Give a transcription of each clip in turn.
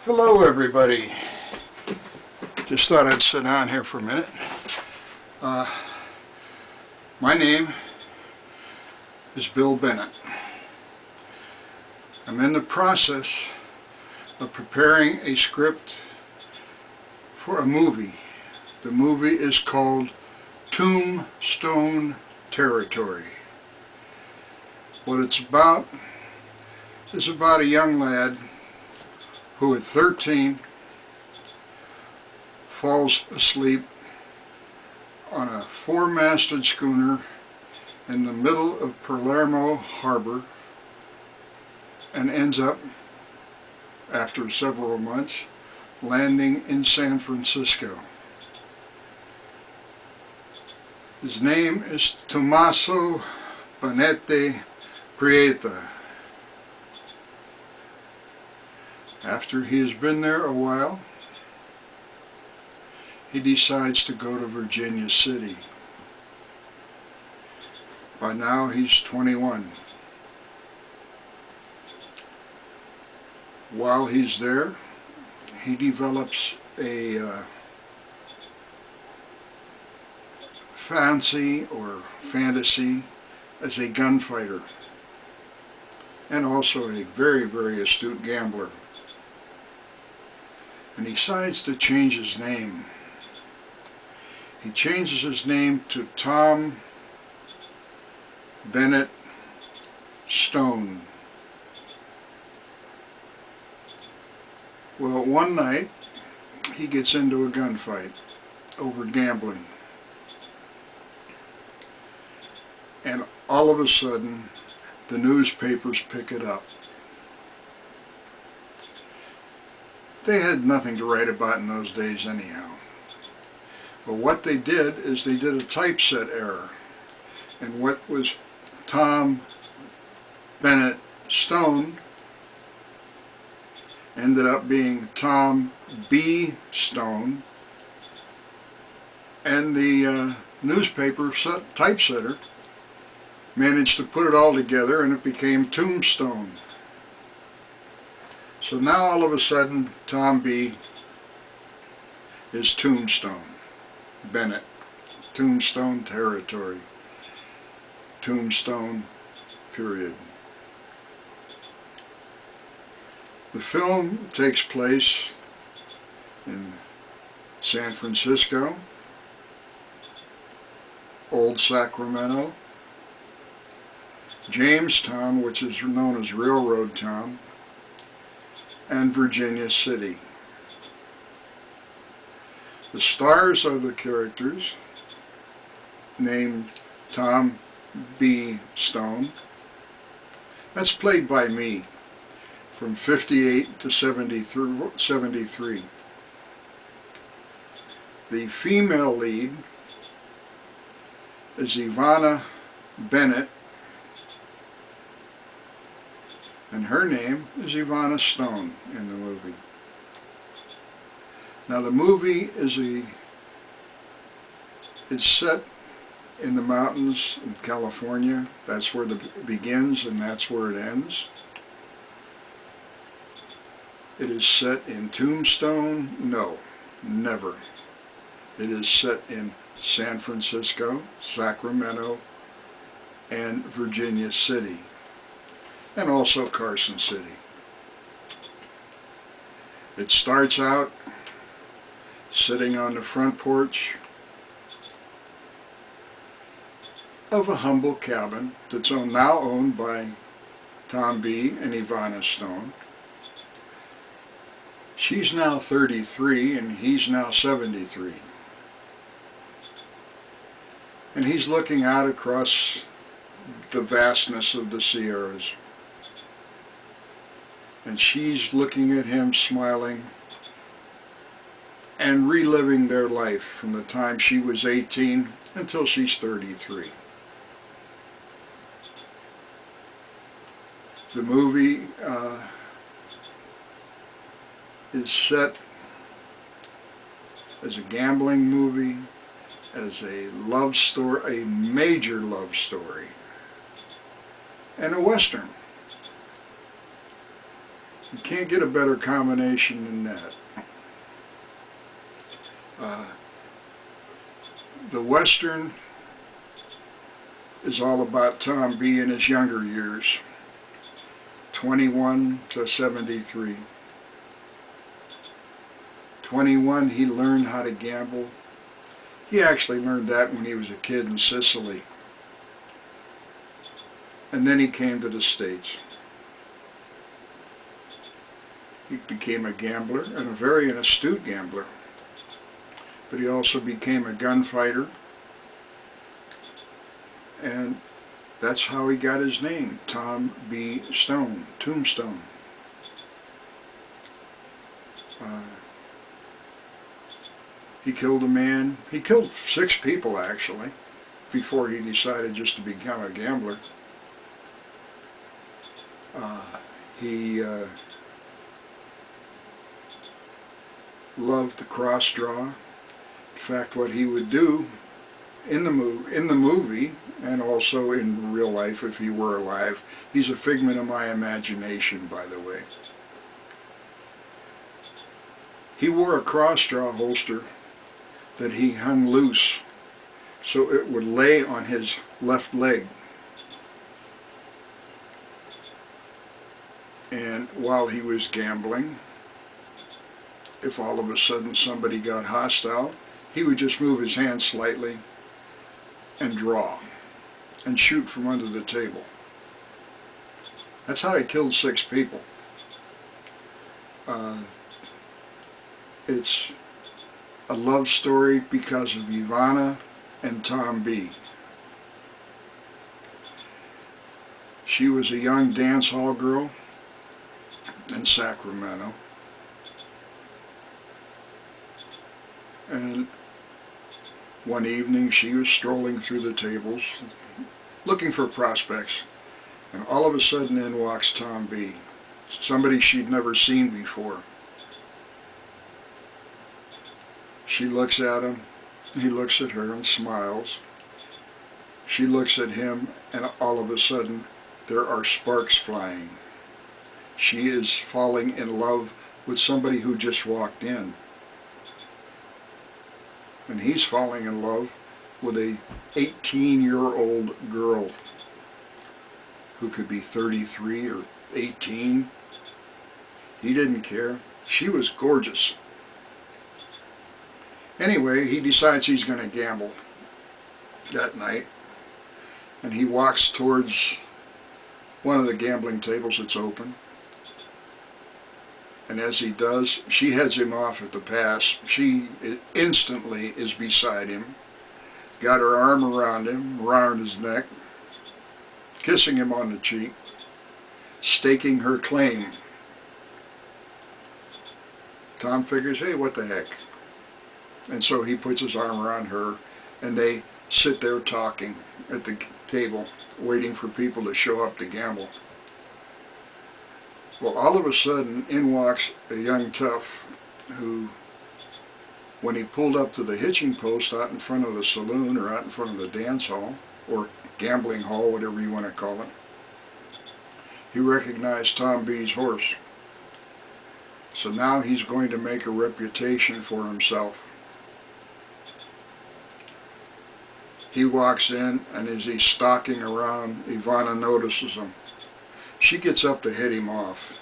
Hello everybody. Just thought I'd sit down here for a minute. My name is Bill Bennett. I'm in the process of preparing a script for a movie. The movie is called Tombstone-Territory. What it's about is about a young lad who at 13 falls asleep on a four-masted schooner in the middle of Palermo Harbor and ends up, after several months, landing in San Francisco. His name is Tommaso Bonete Prieta. After he has been there a while, he decides to go to Virginia City. By now he's 21. While he's there, he develops a fancy or fantasy as a gunfighter and also a very, very astute gambler. And he decides to change his name. He changes his name to Tom Bennett Stone. Well, one night he gets into a gunfight over gambling. And all of a sudden the newspapers pick it up. They had nothing to write about in those days anyhow. But what they did is they did a typeset error. And what was Tom Bennett Stone ended up being Tom B. Stone. And the newspaper typesetter managed to put it all together and it became Tombstone. So now all of a sudden, Tom B. is Tombstone Bennett. Tombstone-Territory. Tombstone, period. The film takes place in San Francisco, Old Sacramento, Jamestown, which is known as Railroad Town, and Virginia City. The stars are the characters named Tom B. Stone. That's played by me from 58 to 73. The female lead is Ivana Bennett, and her name is Ivana Stone in the movie. Now the movie is set in the mountains in California. That's where it begins and that's where it ends. It is set in Tombstone? No, never. It is set in San Francisco, Sacramento, and Virginia City, and also Carson City. It starts out sitting on the front porch of a humble cabin that's now owned by Tom B. and Ivana Stone. She's now 33 and he's now 73. And he's looking out across the vastness of the Sierras. And she's looking at him smiling and reliving their life from the time she was 18 until she's 33. The movie is set as a gambling movie, as a love story, a major love story, and a Western. You can't get a better combination than that. The Western is all about Tom B. in his younger years, 21 to 73. 21, he learned how to gamble. He actually learned that when he was a kid in Sicily. And then he came to the States. He became a gambler, and a very astute gambler. But he also became a gunfighter. And that's how he got his name, Tom B. Stone, Tombstone. He killed a man. He killed 6 people, actually, before he decided just to become a gambler. He loved the cross draw. In fact, what he would do in the movie, and also in real life if he were alive, he's a figment of my imagination, by the way. He wore a cross draw holster that he hung loose so it would lay on his left leg. And while he was gambling, if all of a sudden somebody got hostile, he would just move his hand slightly and draw and shoot from under the table. That's how he killed 6 people. It's a love story because of Ivana and Tom B. She was a young dance hall girl in Sacramento. And one evening she was strolling through the tables looking for prospects, and all of a sudden in walks Tom B. Somebody she'd never seen before. She looks at him, he looks at her and smiles. She looks at him, and all of a sudden there are sparks flying. She is falling in love with somebody who just walked in. And he's falling in love with a 18-year-old girl who could be 33 or 18. He didn't care. She was gorgeous. Anyway, he decides he's going to gamble that night, and he walks towards one of the gambling tables that's open. And as he does, she heads him off at the pass. She instantly is beside him, got her arm around him, around his neck, kissing him on the cheek, staking her claim. Tom figures, hey, what the heck? And so he puts his arm around her, and they sit there talking at the table, waiting for people to show up to gamble. Well, all of a sudden, in walks a young tough who, when he pulled up to the hitching post out in front of the saloon or out in front of the dance hall, or gambling hall, whatever you want to call it, he recognized Tom B.'s horse. So now he's going to make a reputation for himself. He walks in, and as he's stalking around, Ivana notices him. She gets up to head him off,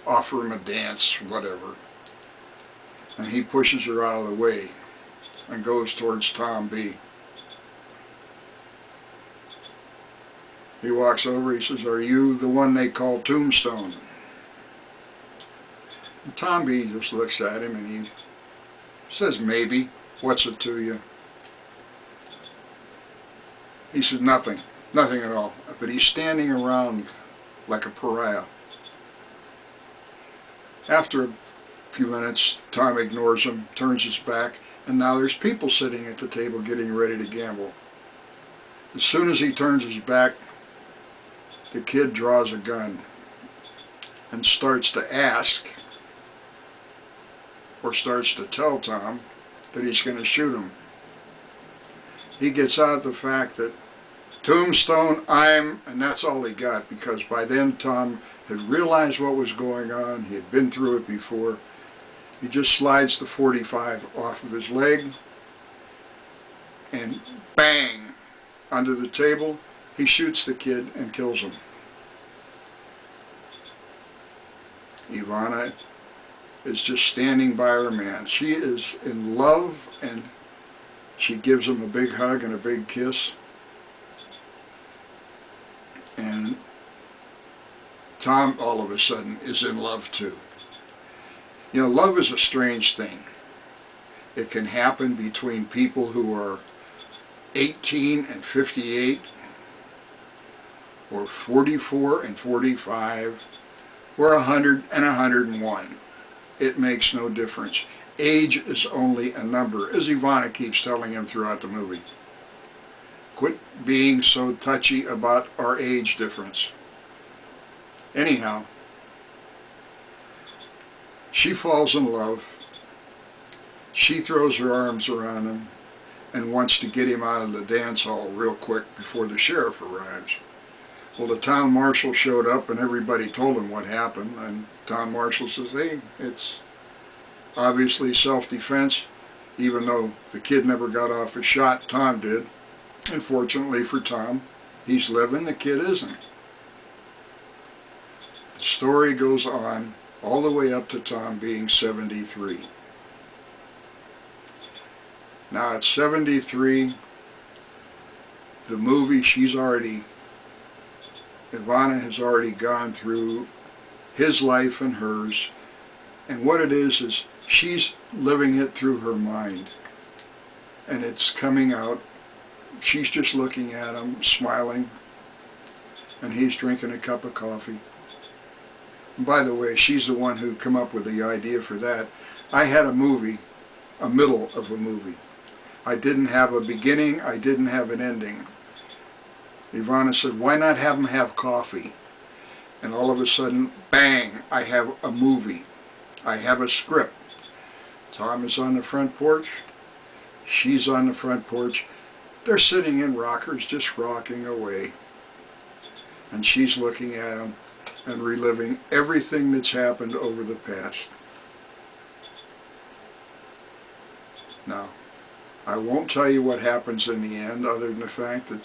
offer him a dance, whatever. And he pushes her out of the way and goes towards Tom B. He walks over, he says, are you the one they call Tombstone? And Tom B just looks at him and he says, maybe. What's it to you? He said, nothing. Nothing at all. But he's standing around like a pariah. After a few minutes, Tom ignores him, turns his back, and now there's people sitting at the table getting ready to gamble. As soon as he turns his back, the kid draws a gun and starts to ask, or starts to tell Tom that he's going to shoot him. He gets out the fact that Tombstone, and that's all he got, because by then Tom had realized what was going on. He had been through it before. He just slides the .45 off of his leg, and bang, under the table, he shoots the kid and kills him. Ivana is just standing by her man. She is in love, and she gives him a big hug and a big kiss. And Tom, all of a sudden, is in love too. You know, love is a strange thing. It can happen between people who are 18 and 58, or 44 and 45, or 100 and 101. It makes no difference. Age is only a number, as Ivana keeps telling him throughout the movie. Quit being so touchy about our age difference. Anyhow, she falls in love. She throws her arms around him and wants to get him out of the dance hall real quick before the sheriff arrives. Well, the town marshal showed up and everybody told him what happened, and town marshal says, hey, it's obviously self-defense, even though the kid never got off a shot. Tom did. And fortunately for Tom, he's living, the kid isn't. The story goes on all the way up to Tom being 73. Now at 73, the movie, Ivana has already gone through his life and hers, and what it is she's living it through her mind, and it's coming out. She's just looking at him, smiling, and he's drinking a cup of coffee. And by the way, she's the one who come up with the idea for that. I had a movie, a middle of a movie. I didn't have a beginning, I didn't have an ending. Ivana said, why not have them have coffee? And all of a sudden, bang, I have a movie. I have a script. Tom is on the front porch. She's on the front porch. They're sitting in rockers, just rocking away. And she's looking at him and reliving everything that's happened over the past. Now, I won't tell you what happens in the end, other than the fact that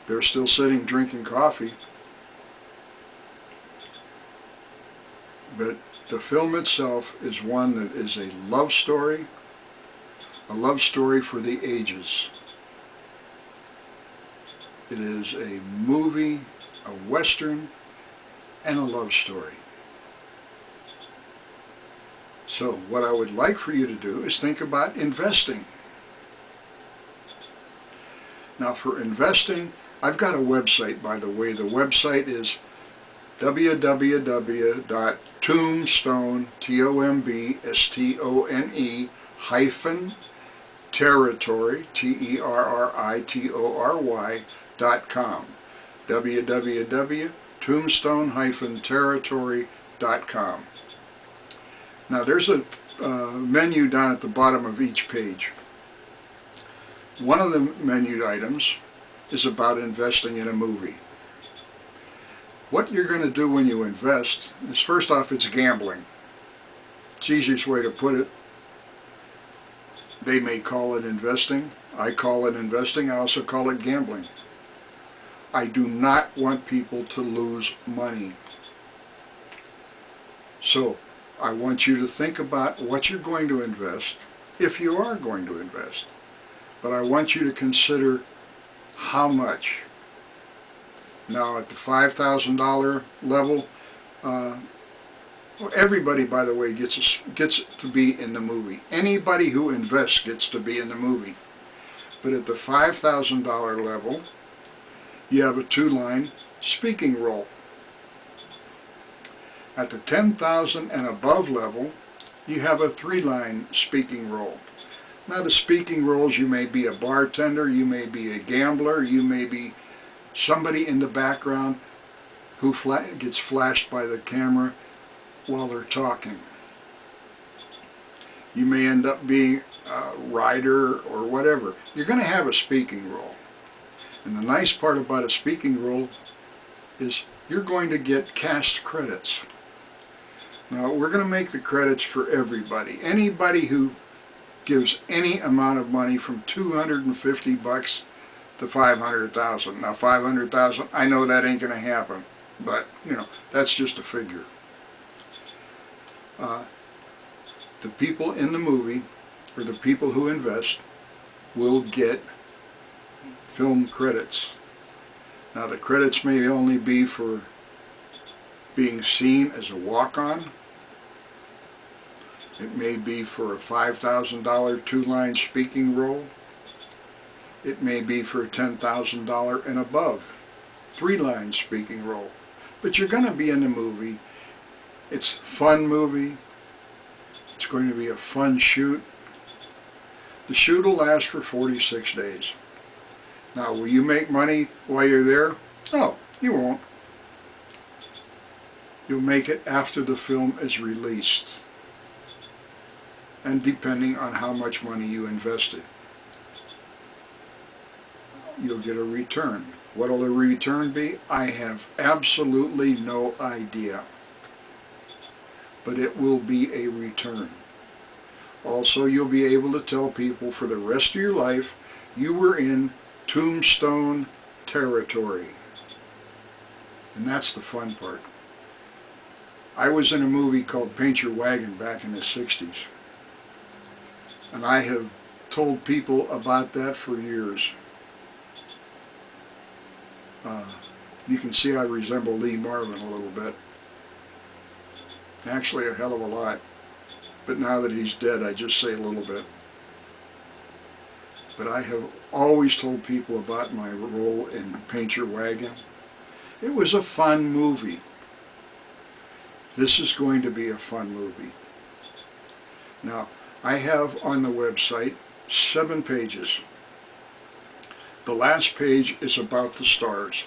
they're still sitting drinking coffee. But the film itself is one that is a love story for the ages. It is a movie, a western, and a love story. So what I would like for you to do is think about investing. Now for investing, I've got a website, by the way. The website is www.tombstone-territory, territory.com. www.tombstone-territory.com. Now there's a menu down at the bottom of each page. One of the menu items is about investing in a movie. What you're going to do when you invest is, first off, it's gambling. It's the easiest way to put it. They may call it investing. I call it investing. I also call it gambling. I do not want people to lose money. So I want you to think about what you're going to invest, if you are going to invest. But I want you to consider how much. Now at the $5,000 level, everybody, by the way, gets to be in the movie. Anybody who invests gets to be in the movie. But at the $5,000 level, you have a 2-line speaking role. At the $10,000 and above level, you have a 3-line speaking role. Now the speaking roles, you may be a bartender, you may be a gambler, you may be somebody in the background who gets flashed by the camera while they're talking. You may end up being a writer or whatever. You're going to have a speaking role. And the nice part about a speaking role is you're going to get cast credits. Now, we're going to make the credits for everybody. Anybody who gives any amount of money from $250 to $500,000. Now, $500,000, I know that ain't going to happen, but, you know, that's just a figure. The people in the movie, or the people who invest, will get film credits. Now, the credits may only be for being seen as a walk-on. It may be for a $5,000 two-line speaking role. It may be for a $10,000 and above three-line speaking role. But you're going to be in the movie. It's a fun movie. It's going to be a fun shoot. The shoot will last for 46 days. Now, will you make money while you're there? No, you won't. You'll make it after the film is released, and depending on how much money you invested, you'll get a return. What will the return be? I have absolutely no idea, but it will be a return. Also, you'll be able to tell people for the rest of your life you were in Tombstone-Territory, and that's the fun part. I was in a movie called Paint Your Wagon back in the 60s. And I have told people about that for years. You can see I resemble Lee Marvin a little bit. Actually, a hell of a lot. But now that he's dead, I just say a little bit. But I have always told people about my role in Paint Your Wagon. It was a fun movie. This is going to be a fun movie. Now, I have on the website 7 pages. The last page is about the stars.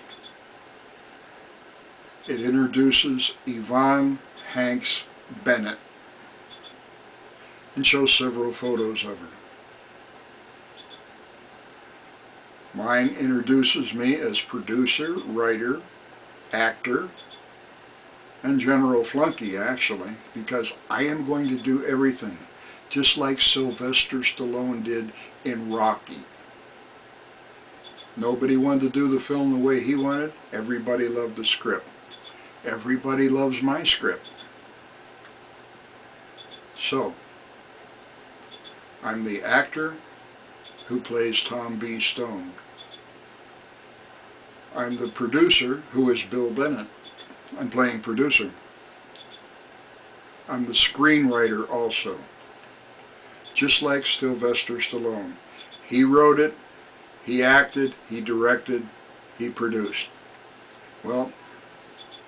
It introduces Yvonne Hanks Bennett and shows several photos of her. Mine introduces me as producer, writer, actor, and general flunky, actually, because I am going to do everything, just like Sylvester Stallone did in Rocky. Nobody wanted to do the film the way he wanted. Everybody loved the script. Everybody loves my script. So, I'm the actor who plays Tom B. Stone. I'm the producer who is Bill Bennett. I'm playing producer. I'm the screenwriter also, just like Sylvester Stallone. He wrote it, he acted, he directed, he produced. Well,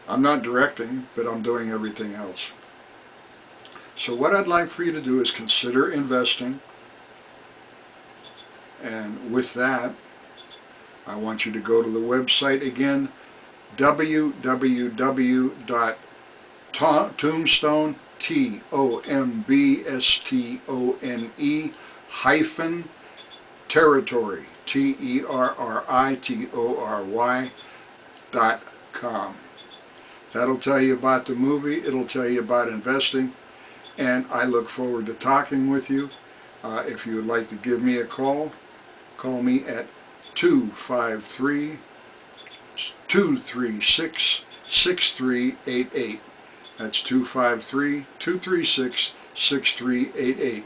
I'm not directing, but I'm doing everything else. So what I'd like for you to do is consider investing, and with that, I want you to go to the website again, www.tombstone-territory, territory.com. That'll tell you about the movie, it'll tell you about investing, and I look forward to talking with you. If you would like to give me a call, call me at 253-236-6388. That's 253-236-6388.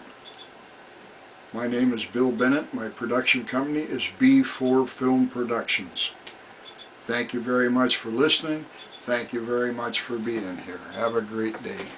My name is Bill Bennett. My production company is B4 Film Productions. Thank you very much for listening. Thank you very much for being here. Have a great day.